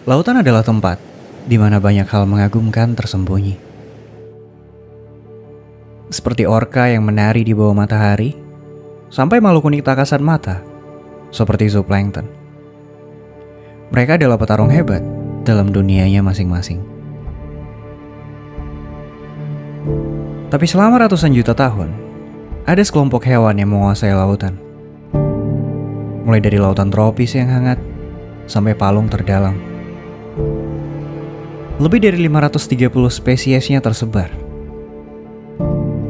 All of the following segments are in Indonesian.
Lautan adalah tempat di mana banyak hal mengagumkan tersembunyi. Seperti orka yang menari di bawah matahari, sampai makhluk unik tak kasat mata, seperti zooplankton. Mereka adalah petarung hebat dalam dunianya masing-masing. Tapi selama ratusan juta tahun, ada sekelompok hewan yang menguasai lautan. Mulai dari lautan tropis yang hangat, sampai palung terdalam. Lebih dari 530 spesiesnya tersebar.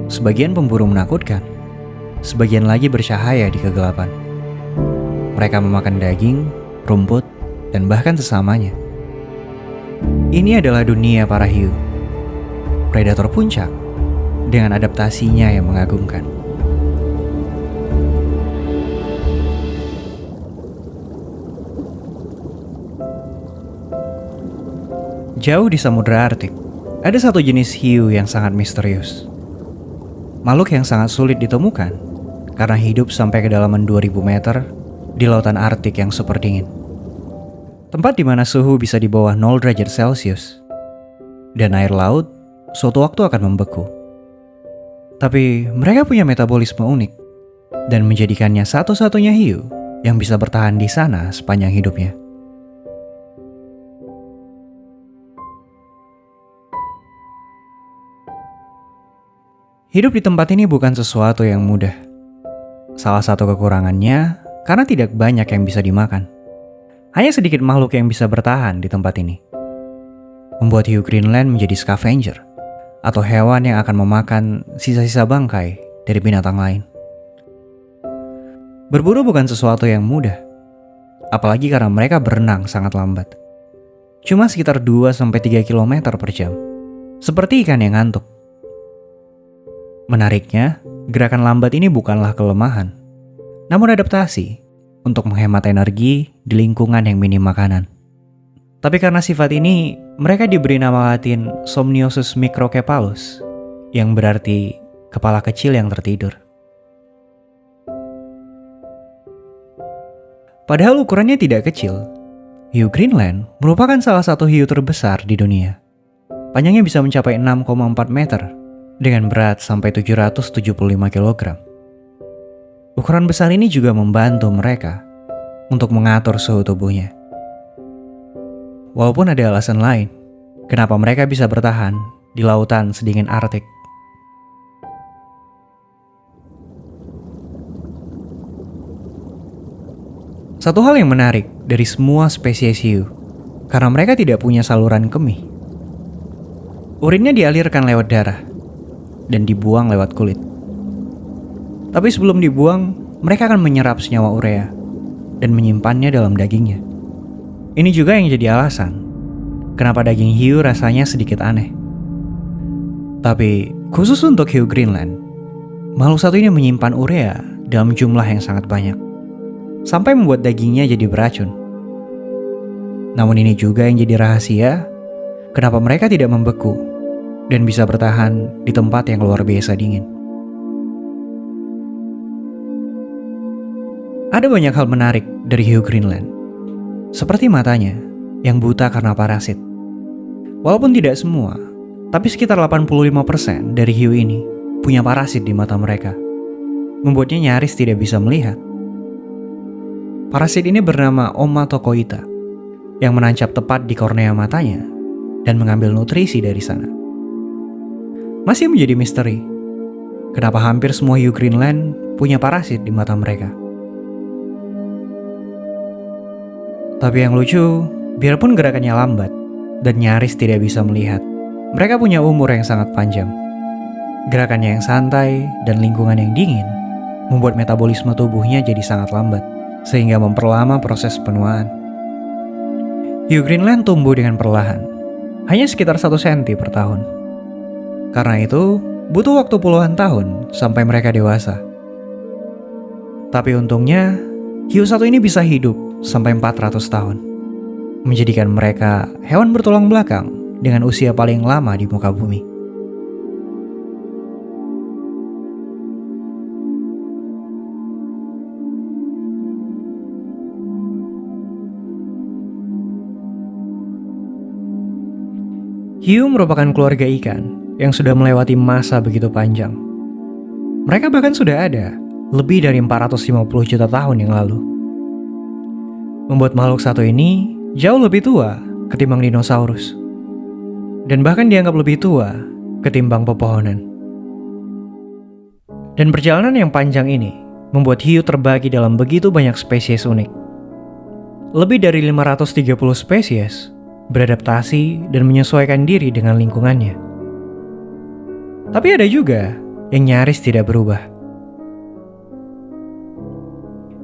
Sebagian pemburu menakutkan, sebagian lagi bercahaya di kegelapan. Mereka memakan daging, rumput, dan bahkan sesamanya. Ini adalah dunia para hiu, predator puncak dengan adaptasinya yang mengagumkan. Jauh di Samudra Arktik, ada satu jenis hiu yang sangat misterius. Makhluk yang sangat sulit ditemukan karena hidup sampai kedalaman 2000 meter di lautan Arktik yang super dingin. Tempat di mana suhu bisa di bawah 0 derajat Celcius. Dan air laut suatu waktu akan membeku. Tapi mereka punya metabolisme unik dan menjadikannya satu-satunya hiu yang bisa bertahan di sana sepanjang hidupnya. Hidup di tempat ini bukan sesuatu yang mudah. Salah satu kekurangannya karena tidak banyak yang bisa dimakan. Hanya sedikit makhluk yang bisa bertahan di tempat ini. Membuat hiu Greenland menjadi scavenger, atau hewan yang akan memakan sisa-sisa bangkai dari binatang lain. Berburu bukan sesuatu yang mudah, apalagi karena mereka berenang sangat lambat. Cuma sekitar 2-3 km per jam, seperti ikan yang ngantuk. Menariknya, gerakan lambat ini bukanlah kelemahan, namun adaptasi untuk menghemat energi di lingkungan yang minim makanan. Tapi karena sifat ini, mereka diberi nama Latin Somniosus microcephalus, yang berarti kepala kecil yang tertidur. Padahal ukurannya tidak kecil, hiu Greenland merupakan salah satu hiu terbesar di dunia. Panjangnya bisa mencapai 6,4 meter, dengan berat sampai 775 kg. Ukuran besar ini juga membantu mereka untuk mengatur suhu tubuhnya. Walaupun ada alasan lain, kenapa mereka bisa bertahan di lautan sedingin Arktik. Satu hal yang menarik dari semua spesies hiu, karena mereka tidak punya saluran kemih. Urinnya dialirkan lewat darah dan dibuang lewat kulit. Tapi sebelum dibuang, mereka akan menyerap senyawa urea dan menyimpannya dalam dagingnya. Ini juga yang jadi alasan kenapa daging hiu rasanya sedikit aneh. Tapi khusus untuk hiu Greenland, makhluk satu ini menyimpan urea dalam jumlah yang sangat banyak, sampai membuat dagingnya jadi beracun. Namun ini juga yang jadi rahasia kenapa mereka tidak membeku dan bisa bertahan di tempat yang luar biasa dingin. Ada banyak hal menarik dari hiu Greenland, seperti matanya yang buta karena parasit. Walaupun tidak semua, tapi sekitar 85% dari hiu ini punya parasit di mata mereka, membuatnya nyaris tidak bisa melihat. Parasit ini bernama Omatocoita, yang menancap tepat di kornea matanya dan mengambil nutrisi dari sana. Masih menjadi misteri, kenapa hampir semua hiu Greenland punya parasit di mata mereka. Tapi yang lucu, biarpun gerakannya lambat dan nyaris tidak bisa melihat, mereka punya umur yang sangat panjang. Gerakannya yang santai dan lingkungan yang dingin membuat metabolisme tubuhnya jadi sangat lambat, sehingga memperlama proses penuaan. Hiu Greenland tumbuh dengan perlahan, hanya sekitar 1 cm per tahun. Karena itu, butuh waktu puluhan tahun sampai mereka dewasa. Tapi untungnya, hiu satu ini bisa hidup sampai 400 tahun, menjadikan mereka hewan bertulang belakang dengan usia paling lama di muka bumi. Hiu merupakan keluarga ikan yang sudah melewati masa begitu panjang. Mereka bahkan sudah ada lebih dari 450 juta tahun yang lalu. Membuat makhluk satu ini jauh lebih tua ketimbang dinosaurus. Dan bahkan dianggap lebih tua ketimbang pepohonan. Dan perjalanan yang panjang ini membuat hiu terbagi dalam begitu banyak spesies unik. Lebih dari 530 spesies beradaptasi dan menyesuaikan diri dengan lingkungannya. Tapi ada juga yang nyaris tidak berubah.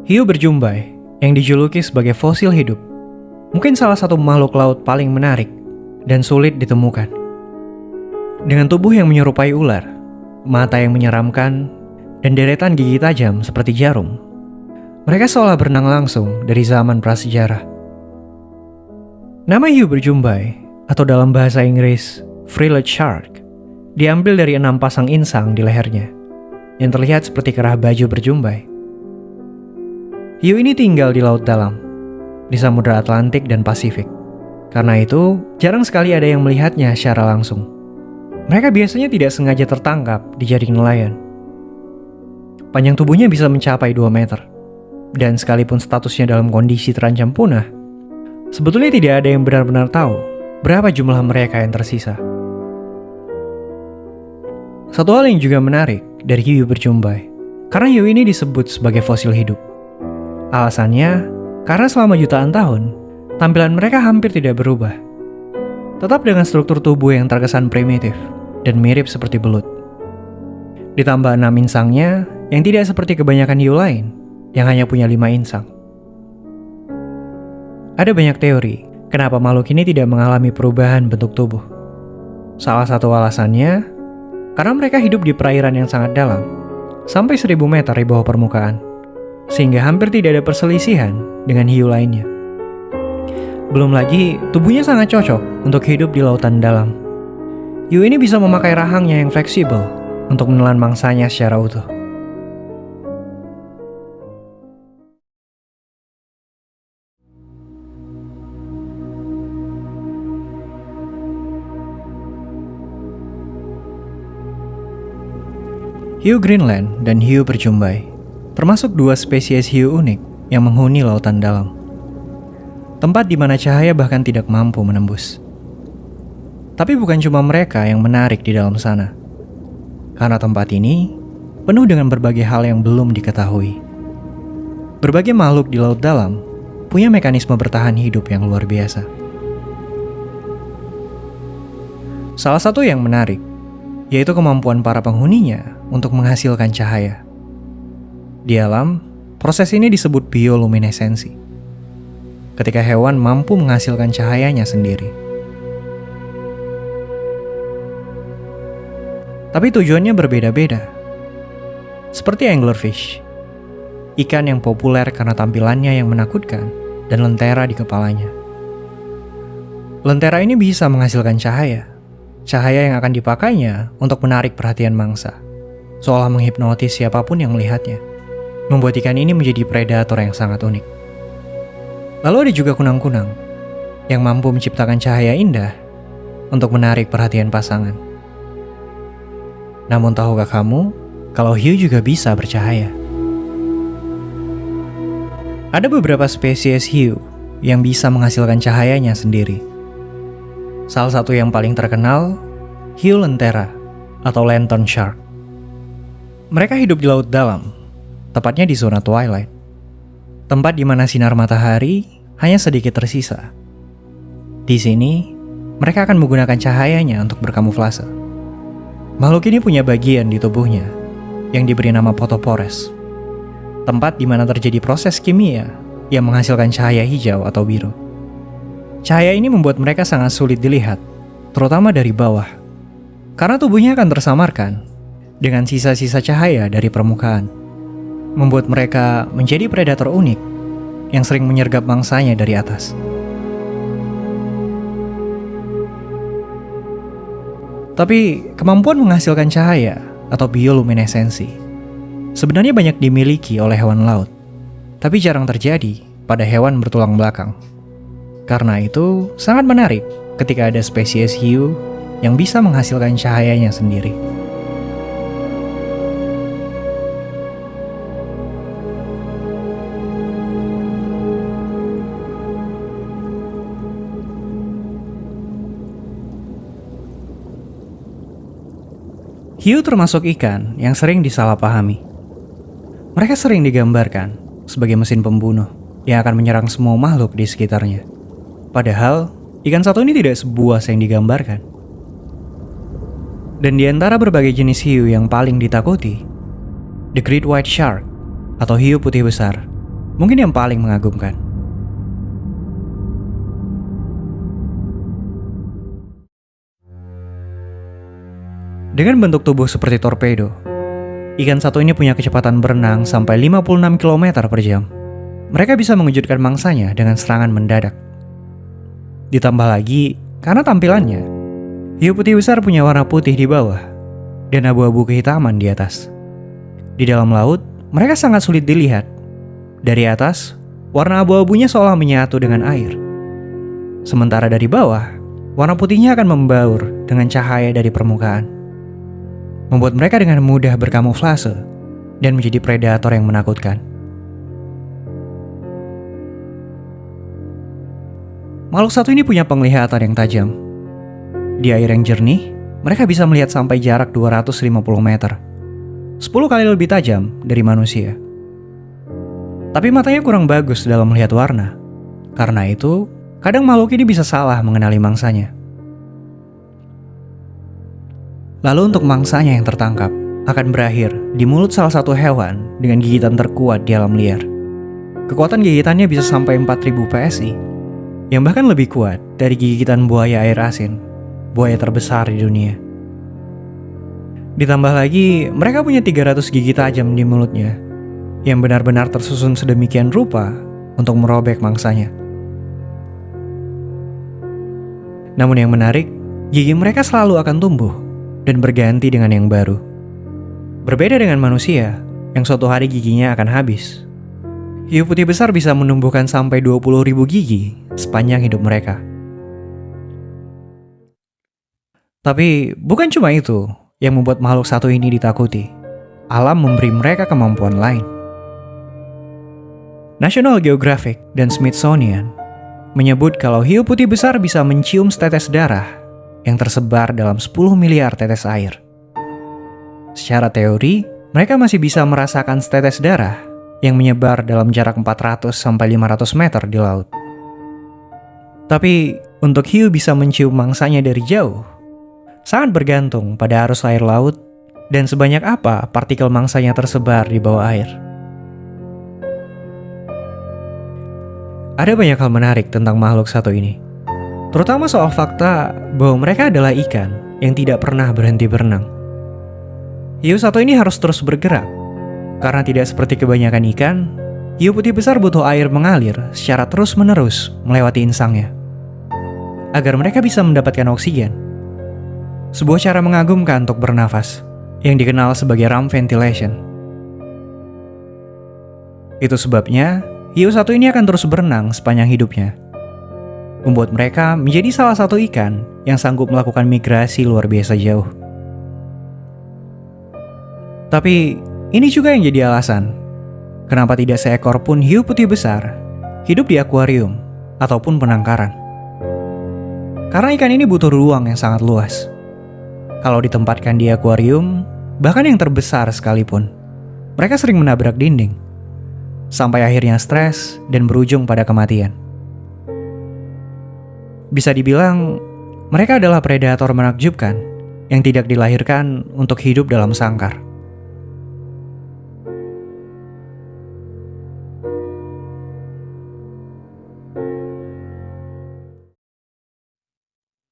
Hiu berjumbai yang dijuluki sebagai fosil hidup mungkin salah satu makhluk laut paling menarik dan sulit ditemukan. Dengan tubuh yang menyerupai ular, mata yang menyeramkan, dan deretan gigi tajam seperti jarum, mereka seolah berenang langsung dari zaman prasejarah. Nama hiu berjumbai, atau dalam bahasa Inggris, frilled shark, diambil dari 6 pasang insang di lehernya, yang terlihat seperti kerah baju berjumbai. Hiu ini tinggal di laut dalam, di Samudra Atlantik dan Pasifik. Karena itu, jarang sekali ada yang melihatnya secara langsung. Mereka biasanya tidak sengaja tertangkap di jaring nelayan. Panjang tubuhnya bisa mencapai 2 meter. Dan sekalipun statusnya dalam kondisi terancam punah, sebetulnya tidak ada yang benar-benar tahu berapa jumlah mereka yang tersisa. Satu hal yang juga menarik dari hiu berjumbai, karena hiu ini disebut sebagai fosil hidup. Alasannya, karena selama jutaan tahun, tampilan mereka hampir tidak berubah. Tetap dengan struktur tubuh yang terkesan primitif dan mirip seperti belut. Ditambah 6 insangnya yang tidak seperti kebanyakan hiu lain yang hanya punya 5 insang. Ada banyak teori kenapa makhluk ini tidak mengalami perubahan bentuk tubuh. Salah satu alasannya, karena mereka hidup di perairan yang sangat dalam, sampai 1000 meter di bawah permukaan, sehingga hampir tidak ada perselisihan dengan hiu lainnya. Belum lagi, tubuhnya sangat cocok untuk hidup di lautan dalam. Hiu ini bisa memakai rahangnya yang fleksibel untuk menelan mangsanya secara utuh. Hiu Greenland dan hiu berjumbai termasuk 2 spesies hiu unik yang menghuni lautan dalam. Tempat di mana cahaya bahkan tidak mampu menembus. Tapi bukan cuma mereka yang menarik di dalam sana. Karena tempat ini penuh dengan berbagai hal yang belum diketahui. Berbagai makhluk di laut dalam punya mekanisme bertahan hidup yang luar biasa. Salah satu yang menarik yaitu kemampuan para penghuninya untuk menghasilkan cahaya. Di alam, proses ini disebut bioluminesensi. Ketika hewan mampu menghasilkan cahayanya sendiri. Tapi tujuannya berbeda-beda. Seperti anglerfish, ikan yang populer karena tampilannya yang menakutkan dan lentera di kepalanya. Lentera ini bisa menghasilkan cahaya yang akan dipakainya untuk menarik perhatian mangsa, seolah menghipnotis siapapun yang melihatnya, membuat ikan ini menjadi predator yang sangat unik. Lalu ada juga kunang-kunang, yang mampu menciptakan cahaya indah untuk menarik perhatian pasangan. Namun tahukah kamu, kalau hiu juga bisa bercahaya? Ada beberapa spesies hiu yang bisa menghasilkan cahayanya sendiri. Salah satu yang paling terkenal, hiu lentera atau lantern shark. Mereka hidup di laut dalam, tepatnya di zona twilight. Tempat di mana sinar matahari hanya sedikit tersisa. Di sini, mereka akan menggunakan cahayanya untuk berkamuflase. Makhluk ini punya bagian di tubuhnya yang diberi nama photopores. Tempat di mana terjadi proses kimia yang menghasilkan cahaya hijau atau biru. Cahaya ini membuat mereka sangat sulit dilihat, terutama dari bawah. Karena tubuhnya akan tersamarkan dengan sisa-sisa cahaya dari permukaan. Membuat mereka menjadi predator unik yang sering menyergap mangsanya dari atas. Tapi kemampuan menghasilkan cahaya atau bioluminesensi sebenarnya banyak dimiliki oleh hewan laut, tapi jarang terjadi pada hewan bertulang belakang. Karena itu sangat menarik ketika ada spesies hiu yang bisa menghasilkan cahayanya sendiri. Hiu termasuk ikan yang sering disalahpahami. Mereka sering digambarkan sebagai mesin pembunuh yang akan menyerang semua makhluk di sekitarnya. Padahal, ikan satu ini tidak sebuas yang digambarkan. Dan di antara berbagai jenis hiu yang paling ditakuti, the Great White Shark atau hiu putih besar mungkin yang paling mengagumkan. Dengan bentuk tubuh seperti torpedo, ikan satu ini punya kecepatan berenang sampai 56 km per jam. Mereka bisa mengejutkan mangsanya dengan serangan mendadak. Ditambah lagi, karena tampilannya, hiu putih besar punya warna putih di bawah dan abu-abu kehitaman di atas. Di dalam laut, mereka sangat sulit dilihat. Dari atas, warna abu-abunya seolah menyatu dengan air. Sementara dari bawah, warna putihnya akan membaur dengan cahaya dari permukaan, membuat mereka dengan mudah berkamuflase dan menjadi predator yang menakutkan. Makhluk satu ini punya penglihatan yang tajam. Di air yang jernih, mereka bisa melihat sampai jarak 250 meter, 10 kali lebih tajam dari manusia. Tapi matanya kurang bagus dalam melihat warna. Karena itu, kadang makhluk ini bisa salah mengenali mangsanya. Lalu untuk mangsanya yang tertangkap akan berakhir di mulut salah satu hewan dengan gigitan terkuat di alam liar. Kekuatan gigitannya bisa sampai 4000 PSI, yang bahkan lebih kuat dari gigitan buaya air asin, buaya terbesar di dunia. Ditambah lagi, mereka punya 300 gigi tajam di mulutnya, yang benar-benar tersusun sedemikian rupa untuk merobek mangsanya. Namun yang menarik, gigi mereka selalu akan tumbuh dan berganti dengan yang baru. Berbeda dengan manusia, yang suatu hari giginya akan habis. Hiu putih besar bisa menumbuhkan sampai 20.000 gigi sepanjang hidup mereka. Tapi bukan cuma itu yang membuat makhluk satu ini ditakuti. Alam memberi mereka kemampuan lain. National Geographic dan Smithsonian menyebut kalau hiu putih besar bisa mencium setetes darah yang tersebar dalam 10 miliar tetes air. Secara teori, mereka masih bisa merasakan setetes darah yang menyebar dalam jarak 400-500 meter di laut. Tapi, untuk hiu bisa mencium mangsanya dari jauh, sangat bergantung pada arus air laut dan sebanyak apa partikel mangsanya tersebar di bawah air. Ada banyak hal menarik tentang makhluk satu ini. Terutama soal fakta bahwa mereka adalah ikan yang tidak pernah berhenti berenang. Hiu satu ini harus terus bergerak, karena tidak seperti kebanyakan ikan, hiu putih besar butuh air mengalir secara terus-menerus melewati insangnya, agar mereka bisa mendapatkan oksigen. Sebuah cara mengagumkan untuk bernafas, yang dikenal sebagai ram ventilation. Itu sebabnya, hiu satu ini akan terus berenang sepanjang hidupnya, membuat mereka menjadi salah satu ikan yang sanggup melakukan migrasi luar biasa jauh. Tapi, ini juga yang jadi alasan kenapa tidak seekor pun hiu putih besar hidup di akuarium ataupun penangkaran. Karena ikan ini butuh ruang yang sangat luas. Kalau ditempatkan di akuarium, bahkan yang terbesar sekalipun, mereka sering menabrak dinding, sampai akhirnya stres dan berujung pada kematian. Bisa dibilang, mereka adalah predator menakjubkan yang tidak dilahirkan untuk hidup dalam sangkar.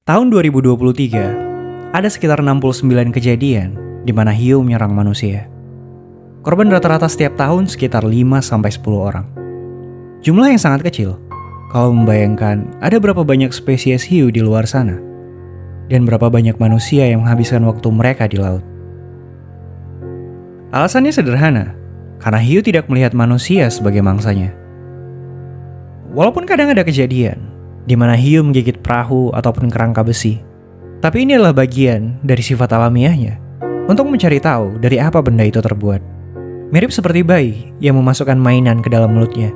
Tahun 2023, ada sekitar 69 kejadian di mana hiu menyerang manusia. Korban rata-rata setiap tahun sekitar 5-10 orang. Jumlah yang sangat kecil, kalau membayangkan ada berapa banyak spesies hiu di luar sana, dan berapa banyak manusia yang menghabiskan waktu mereka di laut. Alasannya sederhana, karena hiu tidak melihat manusia sebagai mangsanya. Walaupun kadang ada kejadian di mana hiu menggigit perahu ataupun kerangka besi, Tapi ini adalah bagian dari sifat alamiahnya untuk mencari tahu dari apa benda itu terbuat. Mirip seperti bayi yang memasukkan mainan ke dalam mulutnya.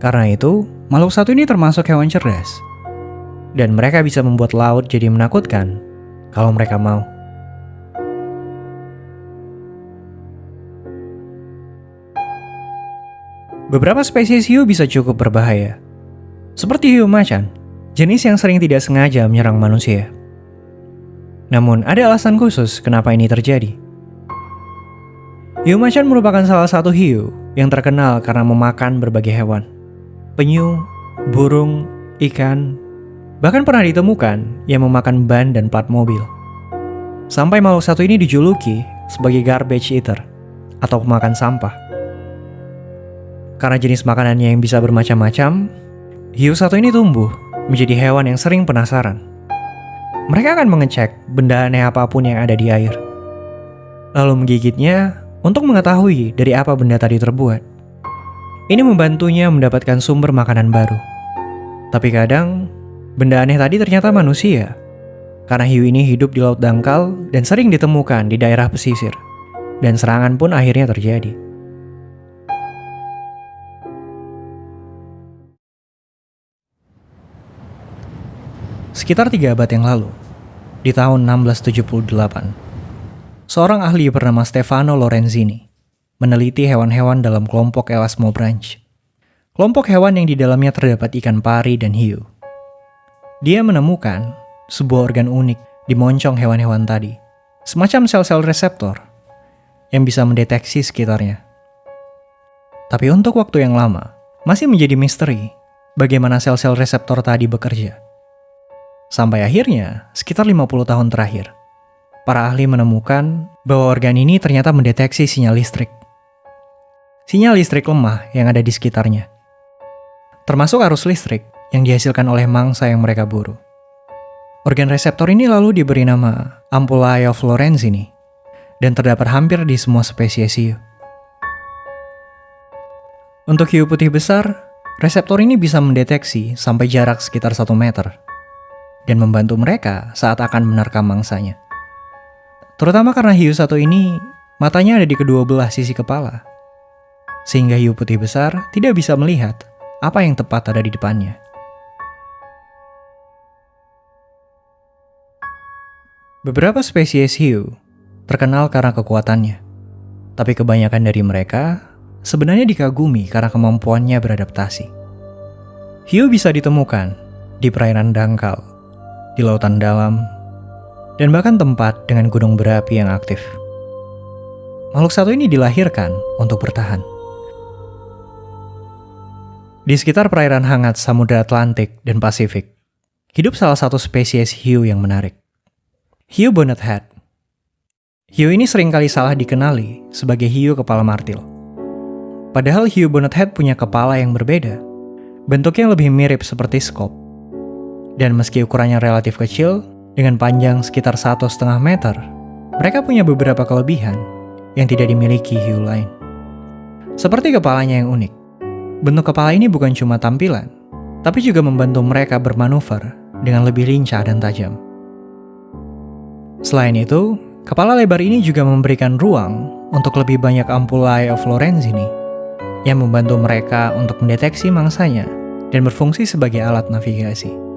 Karena itu, makhluk satu ini termasuk hewan cerdas. Dan mereka bisa membuat laut jadi menakutkan kalau mereka mau. Beberapa spesies hiu bisa cukup berbahaya. Seperti hiu macan, jenis yang sering tidak sengaja menyerang manusia. Namun ada alasan khusus kenapa ini terjadi. Hiu macan merupakan salah satu hiu yang terkenal karena memakan berbagai hewan. Penyu, burung, ikan, bahkan pernah ditemukan yang memakan ban dan plat mobil. Sampai makhluk satu ini dijuluki sebagai garbage eater atau pemakan sampah. Karena jenis makanannya yang bisa bermacam-macam, hiu satu ini tumbuh menjadi hewan yang sering penasaran. Mereka akan mengecek benda aneh apapun yang ada di air, lalu menggigitnya untuk mengetahui dari apa benda tadi terbuat. Ini membantunya mendapatkan sumber makanan baru. Tapi kadang, benda aneh tadi ternyata manusia. Karena hiu ini hidup di laut dangkal dan sering ditemukan di daerah pesisir. Dan serangan pun akhirnya terjadi. Sekitar 3 abad yang lalu, di tahun 1678, seorang ahli bernama Stefano Lorenzini meneliti hewan-hewan dalam kelompok Elasmobranch. Kelompok hewan yang di dalamnya terdapat ikan pari dan hiu. Dia menemukan sebuah organ unik di moncong hewan-hewan tadi, semacam sel-sel reseptor yang bisa mendeteksi sekitarnya. Tapi untuk waktu yang lama, masih menjadi misteri bagaimana sel-sel reseptor tadi bekerja. Sampai akhirnya, sekitar 50 tahun terakhir, para ahli menemukan bahwa organ ini ternyata mendeteksi sinyal listrik. Sinyal listrik lemah yang ada di sekitarnya. Termasuk arus listrik yang dihasilkan oleh mangsa yang mereka buru. Organ reseptor ini lalu diberi nama Ampullae of Lorenzini dan terdapat hampir di semua spesies hiu. Untuk hiu putih besar, reseptor ini bisa mendeteksi sampai jarak sekitar 1 meter dan membantu mereka saat akan menerkam mangsanya. Terutama karena hiu satu ini matanya ada di kedua belah sisi kepala, sehingga hiu putih besar tidak bisa melihat apa yang tepat ada di depannya. Beberapa spesies hiu terkenal karena kekuatannya, tapi kebanyakan dari mereka sebenarnya dikagumi karena kemampuannya beradaptasi. Hiu bisa ditemukan di perairan dangkal, di lautan dalam, dan bahkan tempat dengan gunung berapi yang aktif. Makhluk satu ini dilahirkan untuk bertahan. Di sekitar perairan hangat Samudra Atlantik dan Pasifik, hidup salah satu spesies hiu yang menarik. Hiu bonnet head. Hiu ini seringkali salah dikenali sebagai hiu kepala martil. Padahal hiu bonnet head punya kepala yang berbeda. Bentuknya lebih mirip seperti skop. Dan meski ukurannya relatif kecil, dengan panjang sekitar 1,5 meter, mereka punya beberapa kelebihan yang tidak dimiliki hiu lain. Seperti kepalanya yang unik. Bentuk kepala ini bukan cuma tampilan, tapi juga membantu mereka bermanuver dengan lebih lincah dan tajam. Selain itu, kepala lebar ini juga memberikan ruang untuk lebih banyak Ampullae of Lorenzini yang membantu mereka untuk mendeteksi mangsanya dan berfungsi sebagai alat navigasi.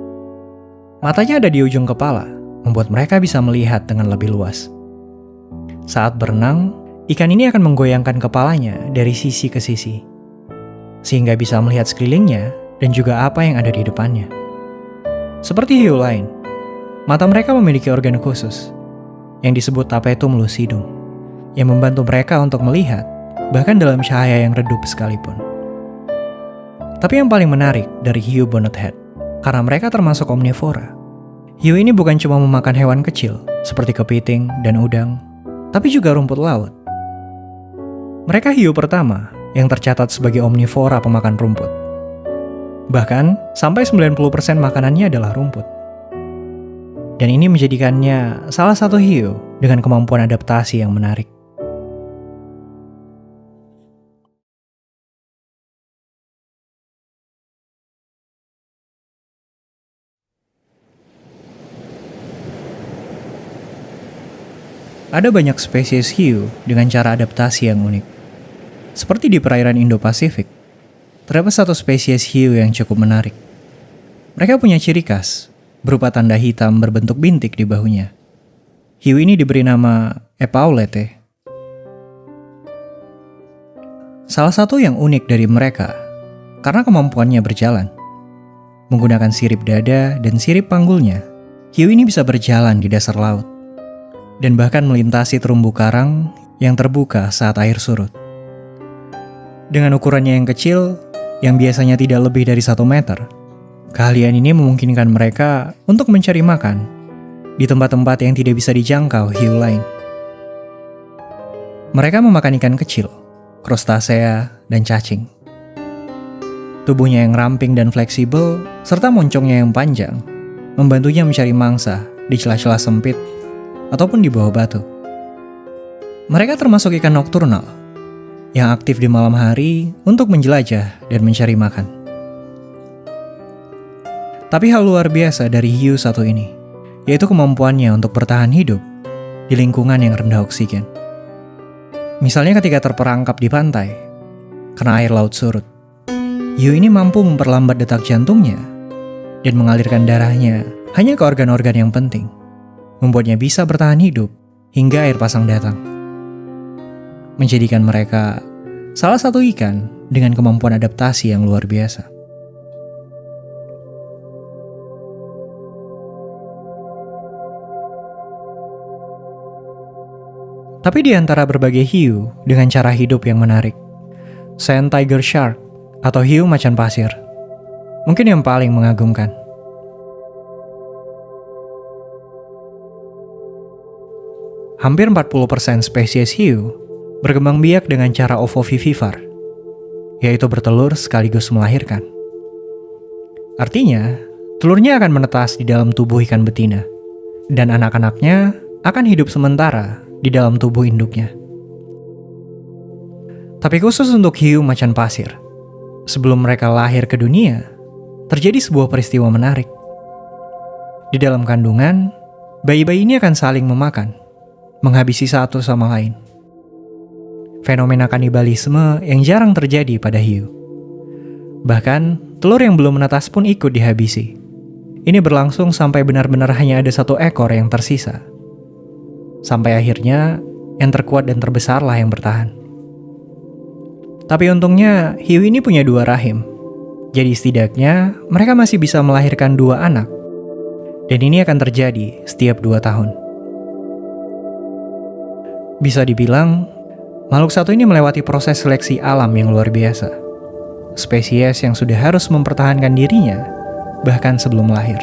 Matanya ada di ujung kepala, membuat mereka bisa melihat dengan lebih luas. Saat berenang, ikan ini akan menggoyangkan kepalanya dari sisi ke sisi, sehingga bisa melihat sekelilingnya dan juga apa yang ada di depannya. Seperti hiu lain, mata mereka memiliki organ khusus yang disebut tapetum lucidum, yang membantu mereka untuk melihat bahkan dalam cahaya yang redup sekalipun. Tapi yang paling menarik dari hiu bonnet head, karena mereka termasuk omnivora. Hiu ini bukan cuma memakan hewan kecil seperti kepiting dan udang, tapi juga rumput laut. Mereka hiu pertama yang tercatat sebagai omnivora pemakan rumput. Bahkan, sampai 90% makanannya adalah rumput. Dan ini menjadikannya salah satu hiu dengan kemampuan adaptasi yang menarik. Ada banyak spesies hiu dengan cara adaptasi yang unik. Seperti di perairan Indo-Pasifik, terdapat satu spesies hiu yang cukup menarik. Mereka punya ciri khas, berupa tanda hitam berbentuk bintik di bahunya. Hiu ini diberi nama Epaulete. Salah satu yang unik dari mereka, karena kemampuannya berjalan. Menggunakan sirip dada dan sirip panggulnya, hiu ini bisa berjalan di dasar laut dan bahkan melintasi terumbu karang yang terbuka saat air surut. Dengan ukurannya yang kecil, yang biasanya tidak lebih dari 1 meter, keahlian ini memungkinkan mereka untuk mencari makan di tempat-tempat yang tidak bisa dijangkau hiu lain. Mereka memakan ikan kecil, krustasea, dan cacing. Tubuhnya yang ramping dan fleksibel, serta moncongnya yang panjang, membantunya mencari mangsa di celah-celah sempit ataupun di bawah batu. Mereka termasuk ikan nokturnal, yang aktif di malam hari untuk menjelajah dan mencari makan. Tapi hal luar biasa dari hiu satu ini, yaitu kemampuannya untuk bertahan hidup di lingkungan yang rendah oksigen. Misalnya ketika terperangkap di pantai, karena air laut surut, hiu ini mampu memperlambat detak jantungnya dan mengalirkan darahnya hanya ke organ-organ yang penting, membuatnya bisa bertahan hidup hingga air pasang datang. Menjadikan mereka salah satu ikan dengan kemampuan adaptasi yang luar biasa. Tapi di antara berbagai hiu dengan cara hidup yang menarik, sand tiger shark atau hiu macan pasir mungkin yang paling mengagumkan. Hampir 40% spesies hiu berkembang biak dengan cara ovovivipar, yaitu bertelur sekaligus melahirkan. Artinya, telurnya akan menetas di dalam tubuh ikan betina, dan anak-anaknya akan hidup sementara di dalam tubuh induknya. Tapi khusus untuk hiu macan pasir, sebelum mereka lahir ke dunia, terjadi sebuah peristiwa menarik. Di dalam kandungan, bayi-bayi ini akan saling memakan, menghabisi satu sama lain. Fenomena kanibalisme yang jarang terjadi pada hiu. Bahkan, telur yang belum menetas pun ikut dihabisi. Ini berlangsung sampai benar-benar hanya ada 1 ekor yang tersisa. Sampai akhirnya, yang terkuat dan terbesarlah yang bertahan. Tapi untungnya, hiu ini punya 2 rahim. Jadi setidaknya, mereka masih bisa melahirkan 2 anak. Dan ini akan terjadi setiap 2 tahun. Bisa dibilang, makhluk satu ini melewati proses seleksi alam yang luar biasa. Spesies yang sudah harus mempertahankan dirinya, bahkan sebelum lahir.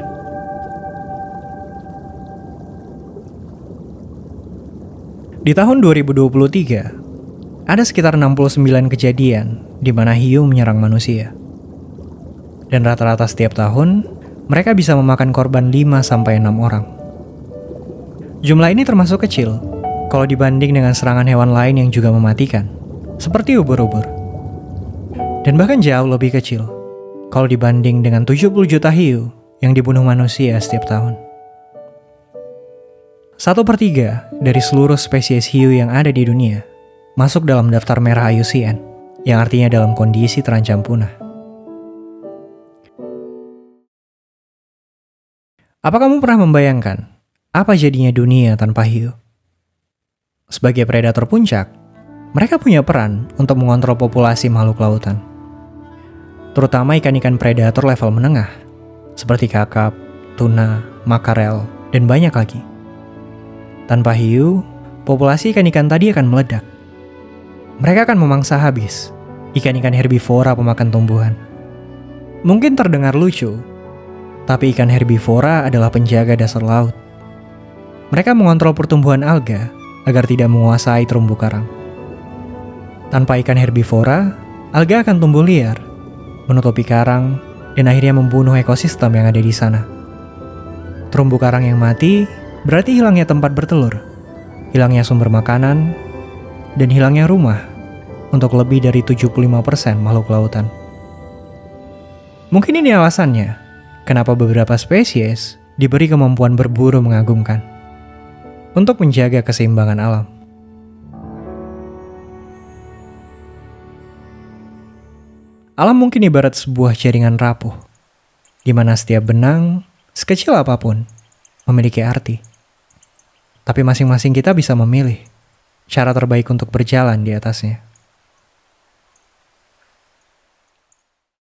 Di tahun 2023, ada sekitar 69 kejadian di mana hiu menyerang manusia. Dan rata-rata setiap tahun, mereka bisa memakan korban 5-6 orang. Jumlah ini termasuk kecil kalau dibanding dengan serangan hewan lain yang juga mematikan, seperti ubur-ubur. Dan bahkan jauh lebih kecil kalau dibanding dengan 70 juta hiu yang dibunuh manusia setiap tahun. 1/3 dari seluruh spesies hiu yang ada di dunia masuk dalam daftar merah IUCN, yang artinya dalam kondisi terancam punah. Apa kamu pernah membayangkan apa jadinya dunia tanpa hiu? Sebagai predator puncak, mereka punya peran untuk mengontrol populasi makhluk lautan. Terutama ikan-ikan predator level menengah, seperti kakap, tuna, makarel, dan banyak lagi. Tanpa hiu, populasi ikan-ikan tadi akan meledak. Mereka akan memangsa habis ikan-ikan herbivora pemakan tumbuhan. Mungkin terdengar lucu, tapi ikan herbivora adalah penjaga dasar laut. Mereka mengontrol pertumbuhan alga agar tidak menguasai terumbu karang. Tanpa ikan herbivora, alga akan tumbuh liar, menutupi karang, dan akhirnya membunuh ekosistem yang ada di sana. Terumbu karang yang mati berarti hilangnya tempat bertelur, hilangnya sumber makanan, dan hilangnya rumah untuk lebih dari 75% makhluk lautan. Mungkin ini alasannya kenapa beberapa spesies diberi kemampuan berburu mengagumkan. untuk menjaga keseimbangan alam. Alam mungkin ibarat sebuah jaringan rapuh, di mana setiap benang, sekecil apapun, memiliki arti. Tapi masing-masing kita bisa memilih cara terbaik untuk berjalan di atasnya.